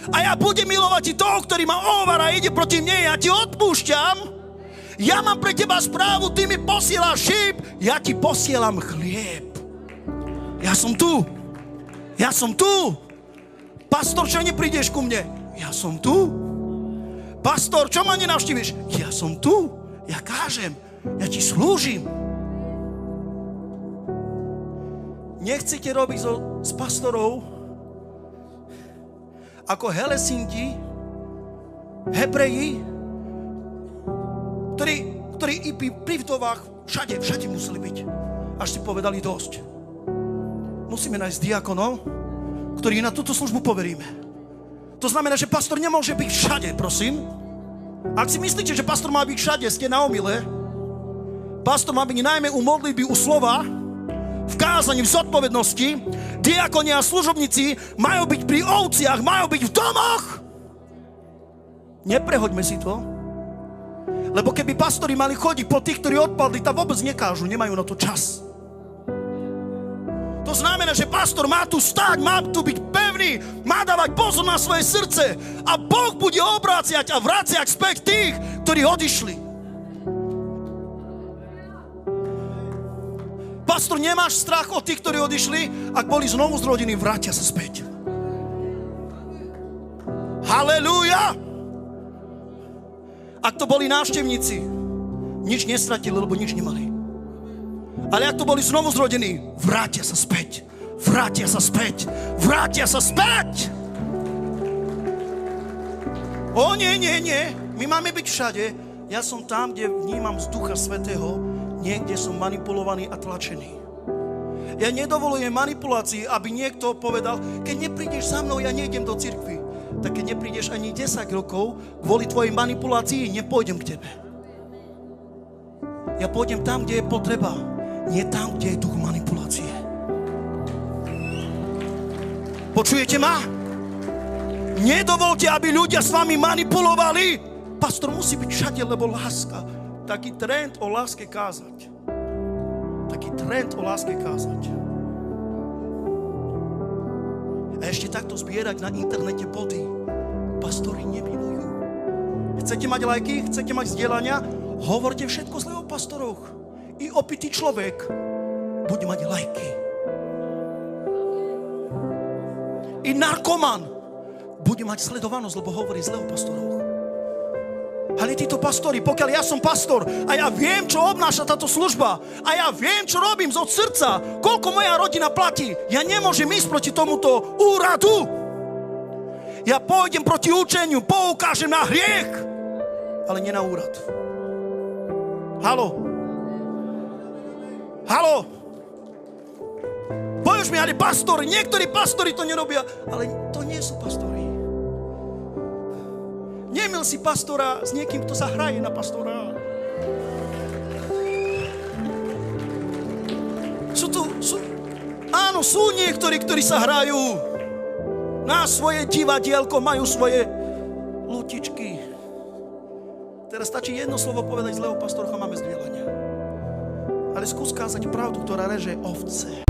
A ja budem milovať i toho, ktorý ma ohovára a ide proti mne. Ja ti odpúšťam. Ja mám pre teba správu, ty mi posielaš šíp, ja ti posielam chlieb. Ja som tu. Ja som tu. Pastor, čo neprídeš ku mne? Ja som tu. Pastor, čo ma nenavštíviš? Ja som tu. Ja kážem. Ja ti slúžim. Nechcete robiť s pastorov ako Helsinki, Hebreji, ktorí i pri vdovách všade museli byť. Až si povedali dosť. Musíme nájsť diakonov, ktorí na túto službu poveríme. To znamená, že pastor nemôže byť všade, prosím. Ak si myslíte, že pastor má byť všade, ste na omyle. Pastor má byť najmä u modlitby, u slova, v kázaní, v zodpovednosti. Diakoni a služobníci majú byť pri ovciach, majú byť v domoch. Neprehoďme si to. Lebo keby pastori mali chodiť po tých, ktorí odpadli, tam vôbec nekážu, nemajú na to čas. To znamená, že pastor má tu stáť, má tu byť pevný, má dávať pozor na svoje srdce a Boh bude obráciať a vraciať späť tých, ktorí odišli. Pastor, nemáš strach od tých, ktorí odišli? Ak boli znovu zrodení, vrátia sa späť. Halelúja! Ak to boli návštevníci, nič nestratili, lebo nič nemali. Ale ak to boli znovu zrodení, vrátia sa späť. Vrátia sa späť. Vrátia sa späť! O nie. My máme byť všade. Ja som tam, kde vnímam z Ducha Svätého. Niekde som manipulovaný a tlačený. Ja nedovolujem manipulácii, aby niekto povedal, keď neprídeš za mnou, ja nejdem do cirkvi. Tak keď neprídeš ani 10 rokov, kvôli tvojej manipulácii nepôjdem k tebe. Ja pôjdem tam, kde je potreba. Nie tam, kde je duch manipulácie. Počujete ma? Nedovolte, aby ľudia s vami manipulovali. Pastor musí byť všade, lebo láska. Taký trend o láske kázať. Taký trend o láske kázať. A ešte takto zbierať na internete body. Pastori nemilujú. Chcete mať lajky? Chcete mať zdieľania? Hovorte všetko zlé o pastoroch. I opitý človek bude mať lajky. I narkoman bude mať sledovanosť, lebo hovorí zlé o pastoroch. Ale títo pastori, pokiaľ ja som pastor a ja viem, čo obnáša táto služba a ja viem, čo robím od srdca, koľko moja rodina platí, ja nemôžem ísť proti tomuto úradu. Ja pôjdem proti učeniu, poukážem na hriech, ale nie na úrad. Haló? Povieš mi, ale pastori, niektorí pastori to nerobia, ale to nie sú pastori. Nemil si pastora s niekým, kto sa hraje na pastora. Sú niektorí, ktorí sa hrajú na svoje divadielko, majú svoje lutičky. Teraz stačí jedno slovo povedať zlého pastora a máme zdieľania. Ale skús kázať pravdu, ktorá reže ovce.